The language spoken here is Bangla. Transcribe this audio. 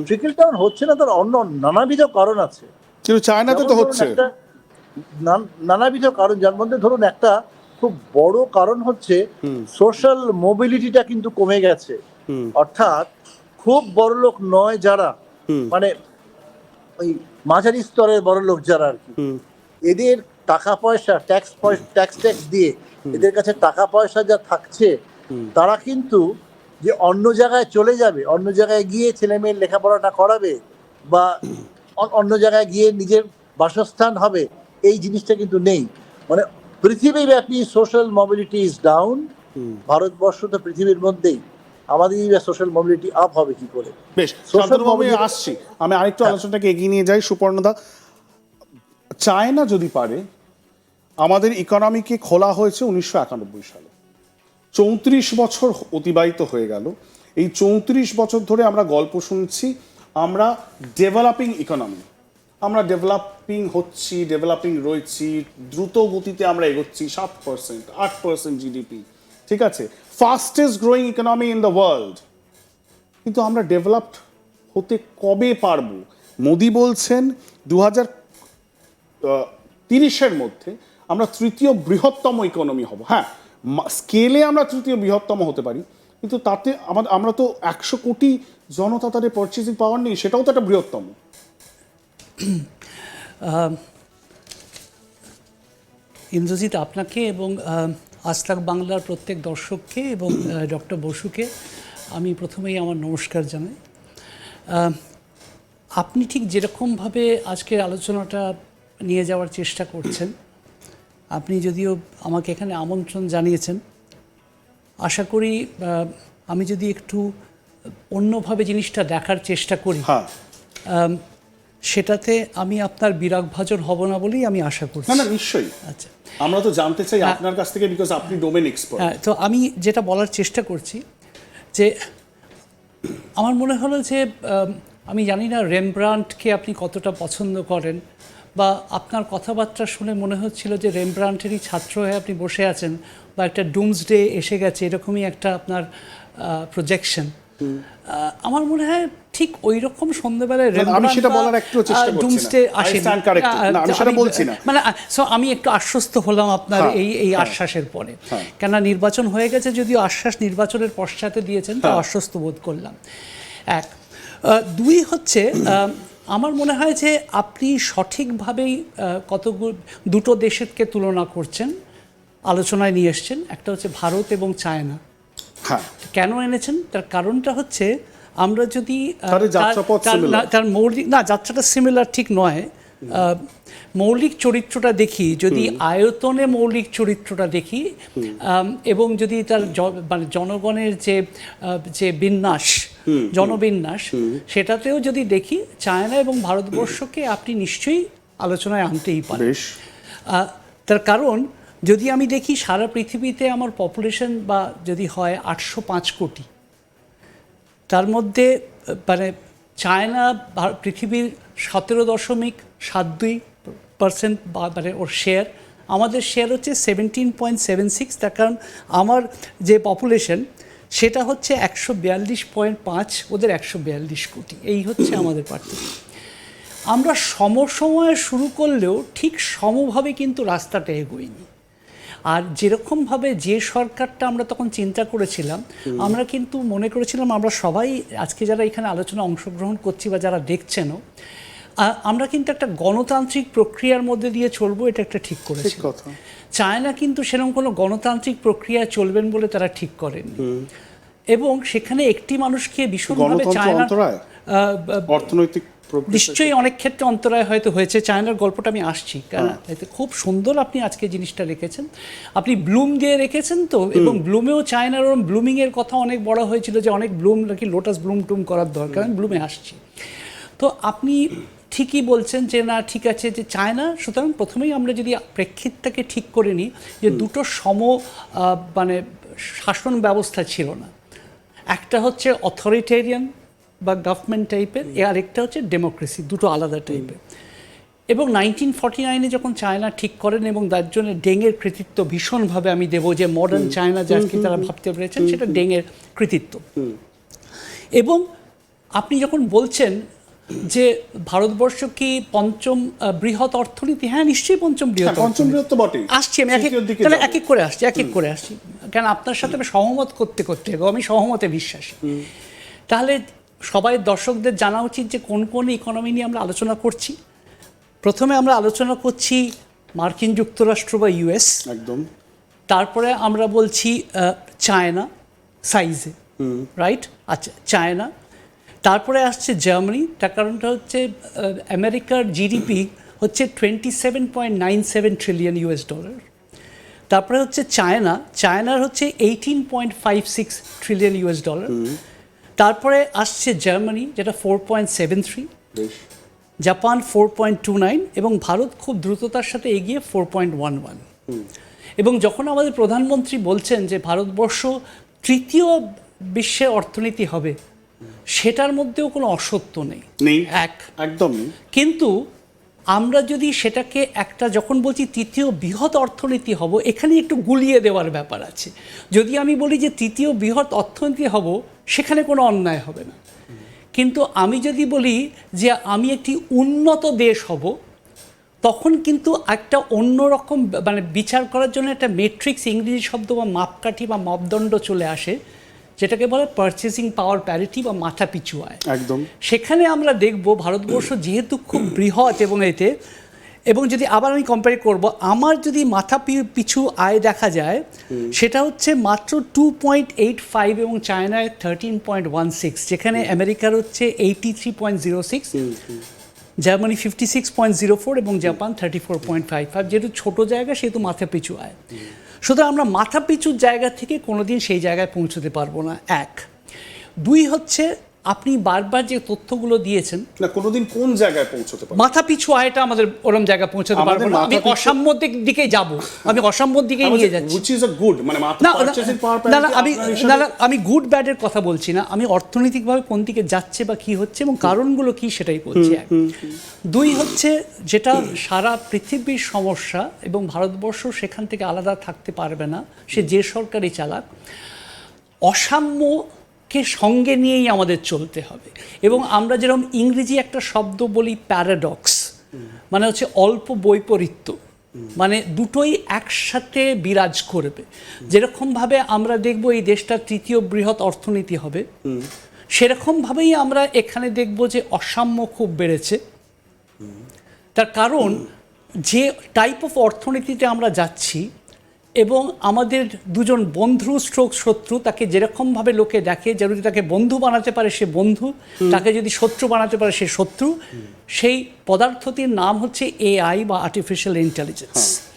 ট্রিকল ডাউন হচ্ছে না, তার অন্য নানাবিধ কারণ আছে। কিন্তু চায়নাতে তো হচ্ছে নানাবিধ কারণ, যার মধ্যে ধরুন একটা খুব বড় কারণ হচ্ছে সোশ্যাল মোবিলিটিটা কিন্তু কমে গেছে। অর্থাৎ খুব বড় লোক নয় যারা, মানে ওই মাঝারি স্তরের বড় লোক যারা আর কি, এদের টাকা পয়সা ট্যাক্স দিয়ে এদের কাছে টাকা পয়সা যা থাকছে, তারা কিন্তু যে অন্য জায়গায় চলে যাবে, অন্য জায়গায় গিয়ে ছেলে মেয়ের লেখাপড়াটা করাবে বা অন্য জায়গায় গিয়ে নিজের বাসস্থান হবে, এই জিনিসটা কিন্তু নেই। মানে পৃথিবীব্যাপী সোশ্যাল মোবিলিটি ইজ ডাউন। ভারতবর্ষ তো পৃথিবীর মধ্যেই, আমাদের সোশ্যাল মোবিলিটি আপ হবে কি করে? বেশ, সোশ্যাল মোবিলিটি আসছি আমি আরেকটু আলোচনাটাকে এগিয়ে নিয়ে যাই। সুপর্ণদা, চায়না যদি পারে, আমাদের ইকোনমিকে খোলা হয়েছে 1991 সালে, 34 বছর অতিবাহিত হয়ে গেল। এই 34 বছর ধরে আমরা গল্প শুনছি আমরা ডেভেলপিং ইকোনমি, আমরা ডেভেলপিং হচ্ছি, ডেভেলপিং রয়েছি, দ্রুত গতিতে আমরা এগোচ্ছি, 7%, 8% জিডিপি, ঠিক আছে, fastest growing economy in the world. কিন্তু আমরা ডেভেলপড হতে কবে পারবো? মোদি বলছেন 2030-এর মধ্যে আমরা তৃতীয় বৃহত্তম ইকোনমি হব। হ্যাঁ, স্কেলে আমরা তৃতীয় বৃহত্তম হতে পারি, কিন্তু তাতে আমরা তো 100 কোটি জনতা, তাদের পারচেজিং পাওয়ার নেই, সেটাও তো একটা বৃহত্তম। ইন্দ্রজিৎ, আপনাকে এবং আজ তাক বাংলার প্রত্যেক দর্শককে এবং ডক্টর বসুকে আমি প্রথমেই আমার নমস্কার জানাই। আপনি ঠিক যেরকমভাবে আজকের আলোচনাটা নিয়ে যাওয়ার চেষ্টা করছেন, আপনি যদিও আমাকে এখানে আমন্ত্রণ জানিয়েছেন, আশা করি আমি যদি একটু অন্যভাবে জিনিসটা দেখার চেষ্টা করি, সেটাতে আমি আপনার বিরাগভাজন হব না বলেই আমি আশা করছি। না, নিশ্চয়ই। আচ্ছা, আমরা তো জানতে চাই আপনার কাছ থেকে, বিকজ আপনি ডোমেন এক্সপার্ট। তো আমি যেটা বলার চেষ্টা করছি যে আমার মনে হলো যে আমি জানি না রেমব্রান্ডকে আপনি কতটা পছন্দ করেন, বা আপনার কথাবার্তা শুনে মনে হচ্ছিল যে রেমব্রান্ডেরই ছাত্র হয়ে আপনি বসে আছেন, বা একটা ডুমসডে এসে গেছে এরকমই একটা আপনার প্রজেকশন। আমার মনে হয় ঠিক ওই রকম সন্ধ্যাবেলায় মানে আমি একটু আশ্বস্ত হলাম আপনার এই আশ্বাসের পরে, কেননা নির্বাচন হয়ে গেছে, যদিও আশ্বাস নির্বাচনের পশ্চাতে দিয়েছেন, তো আশ্বস্ত বোধ করলাম। এক, দুই হচ্ছে আমার মনে হয় যে আপনি সঠিকভাবেই দুটো দেশকে তুলনা করছেন, আলোচনায় নিয়ে এসছেন। একটা হচ্ছে ভারত এবং চায়না। কেন এনেছেন? তার কারণটা হচ্ছে আমরা যদি তার মৌলিক, না যাত্রাটা সিমিলার ঠিক নয়, মৌলিক চরিত্রটা দেখি, যদি আয়তনে মৌলিক চরিত্রটা দেখি, এবং যদি তার মানে জনগণের যে বিন্যাস, জনবিন্যাস, সেটাতেও যদি দেখি, চায়না এবং ভারতবর্ষকে আপনি নিশ্চয়ই আলোচনায় আনতেই পারেন। তার কারণ যদি আমি দেখি সারা পৃথিবীতে আমার পপুলেশন বা যদি হয় 805 কোটি, তার মধ্যে মানে চায়না পৃথিবীর 17.72% মানে ওর শেয়ার, আমাদের শেয়ার হচ্ছে 17.76। তার কারণ আমার যে পপুলেশন সেটা হচ্ছে 142.5, ওদের 142 কোটি, এই হচ্ছে আমাদের পার্থক্য। আমরা সমসময়ে শুরু করলেও ঠিক সমভাবে কিন্তু রাস্তাটা এগোয়নি। আর যেরকমভাবে যে সরকারটা আমরা তখন চিন্তা করেছিলাম, আমরা কিন্তু মনে করেছিলাম, আমরা সবাই আজকে যারা এখানে আলোচনা অংশগ্রহণ করছি বা যারা দেখছেনও, আমরা কিন্তু একটা গণতান্ত্রিক প্রক্রিয়ার মধ্যে দিয়ে চলবো, এটা একটা ঠিক করেছি। চায়না কিন্তু সেরকম কোনো গণতান্ত্রিক প্রক্রিয়ায় চলবেন বলে তারা ঠিক করেননি, এবং সেখানে একটি মানুষকে ভীষণভাবে চায়না অর্থনৈতিক নিশ্চয়ই অনেক ক্ষেত্রে অন্তরায় হয়তো হয়েছে। চায়নার গল্পটা আমি আসছি, কারণ খুব সুন্দর আপনি আজকে জিনিসটা রেখেছেন, আপনি ব্লুম দিয়ে রেখেছেন তো, এবং ব্লুমেও চায়নার ওরম ব্লুমিংয়ের কথা অনেক বড় হয়েছিল যে অনেক ব্লুম নাকি লোটাস ব্লুম টুম করার দরকার, আমি ব্লুমে আসছি। তো আপনি ঠিকই বলছেন যে না, ঠিক আছে, যে চায়না, সুতরাং প্রথমেই আমরা যদি প্রেক্ষিতটাকে ঠিক করে নিই যে দুটো মানে শাসন ব্যবস্থা ছিল না, একটা হচ্ছে অথরিটেরিয়ান বা গভর্নমেন্ট টাইপের, আরেকটা হচ্ছে ডেমোক্রেসি, দুটো আলাদা টাইপের। এবং 1949-এ যখন চায়না ঠিক করেন, এবং তার জন্য ডেংয়ের কৃতিত্ব ভীষণভাবে আমি দেবো, যে মডার্ন চায়না যাকে তারা ভাবতে পেরেছেন, সেটা ডেংয়ের কৃতিত্ব। এবং আপনি যখন বলছেন যে ভারতবর্ষ কি পঞ্চম বৃহৎ অর্থনীতি, হ্যাঁ নিশ্চয়ই পঞ্চম বৃহৎ পঞ্চম বৃহৎ তো বটেই। আসছি আমি তৃতীয়র দিকে তাহলে যাবো। এক এক করে আসছি কেন আপনার সাথে আমি সহমত করতে এবং আমি সহমতে বিশ্বাসী। তাহলে সবাই দর্শকদের জানা উচিত যে কোন কোন ইকোনমি নিয়ে আমরা আলোচনা করছি। প্রথমে আমরা আলোচনা করছি মার্কিন যুক্তরাষ্ট্র বা ইউএস, একদম। তারপরে আমরা বলছি চায়না সাইজে, রাইট? আচ্ছা চায়না, তারপরে আসছে জার্মানি। তার কারণটা হচ্ছে আমেরিকার জিডিপি হচ্ছে $27.97 ট্রিলিয়ন US। তারপরে হচ্ছে চায়নার হচ্ছে 18.56 ট্রিলিয়ন US। তারপরে আসছে জার্মানি যেটা 4.73, জাপান 4.29 এবং ভারত খুব দ্রুততার সাথে এগিয়ে 4.11। এবং যখন আমাদের প্রধানমন্ত্রী বলছেন যে ভারতবর্ষ তৃতীয় বিশ্বের অর্থনীতি হবে, সেটার মধ্যেও কোনো অসত্য নেই, একদম নেই। কিন্তু আমরা যদি সেটাকে একটা যখন বলছি তৃতীয় বৃহৎ অর্থনীতি হব, এখানে একটু গুলিয়ে দেওয়ার ব্যাপার আছে। যদি আমি বলি যে তৃতীয় বৃহৎ অর্থনীতি হব, সেখানে কোনো অন্যায় হবে না। কিন্তু আমি যদি বলি যে আমি একটি উন্নত দেশ হব, তখন কিন্তু একটা অন্যরকম মানে বিচার করার জন্য একটা মেট্রিক্স, ইংরেজি শব্দ বা মাপকাঠি বা মাপদণ্ড চলে আসে, যেটাকে বলে পারচেসিং পাওয়ার প্যারিটি বা মাথা পিছু আয়। একদম। সেখানে আমরা দেখব ভারতবর্ষ যেহেতু খুব বৃহৎ এবং যদি আবার আমি কম্পেয়ার করব, আমার যদি মাথা পিছু আয় দেখা যায় সেটা হচ্ছে মাত্র 2.85 এবং চায়নায় 13.16, যেখানে আমেরিকার হচ্ছে 83.06, জার্মানি 56.04 এবং জাপান 34.55। যেহেতু ছোট জায়গা সেহেতু মাথা পিছু আয়। সুতরাং আমরা মাথা পিছুর জায়গা থেকে কোনোদিন সেই জায়গায় পৌঁছতে পারবো না, এক। দুই হচ্ছে আপনি বারবার যে তথ্যগুলো দিয়েছেন, না কোনোদিন কোন জায়গায় পৌঁছতে পারবো, মাথা পিছু আয়টা আমাদের ওরকম জায়গায় পৌঁছতে পারবো না। আমি অসাম্যর দিকে যাব, আমি অসাম্যর দিকে নিয়ে যাচ্ছি। আমি গুড ব্যাডের কথা বলছি না, আমি অর্থনৈতিকভাবে কোন দিকে যাচ্ছে বা কি হচ্ছে এবং কারণগুলো কি সেটাই বলছি, এক। দুই হচ্ছে যেটা সারা পৃথিবীর সমস্যা এবং ভারতবর্ষ সেখান থেকে আলাদা থাকতে পারবে না, সে যে সরকারই চালাক, অসাম্যকে সঙ্গে নিয়েই আমাদের চলতে হবে। এবং আমরা যেরকম ইংরেজি একটা শব্দ বলি প্যারাডক্স, মানে হচ্ছে অল্প বৈপরীত্য, মানে দুটোই একসাথে বিরাজ করবে। যেরকমভাবে আমরা দেখব এই দেশটা তৃতীয় বৃহৎ অর্থনীতি হবে, সেরকমভাবেই আমরা এখানে দেখব যে অসাম্য খুব বেড়েছে। তার কারণ যে টাইপ অফ অর্থনীতিতে আমরা যাচ্ছি এবং আমাদের দুজন বন্ধু স্ট্রোক শত্রু, তাকে যেরকমভাবে লোকে দেখে, যদি তাকে বন্ধু বানাতে পারে সে বন্ধু, তাকে যদি শত্রু বানাতে পারে সে শত্রু, সেই পদার্থটির নাম হচ্ছে AI বা আর্টিফিশিয়াল ইন্টেলিজেন্স।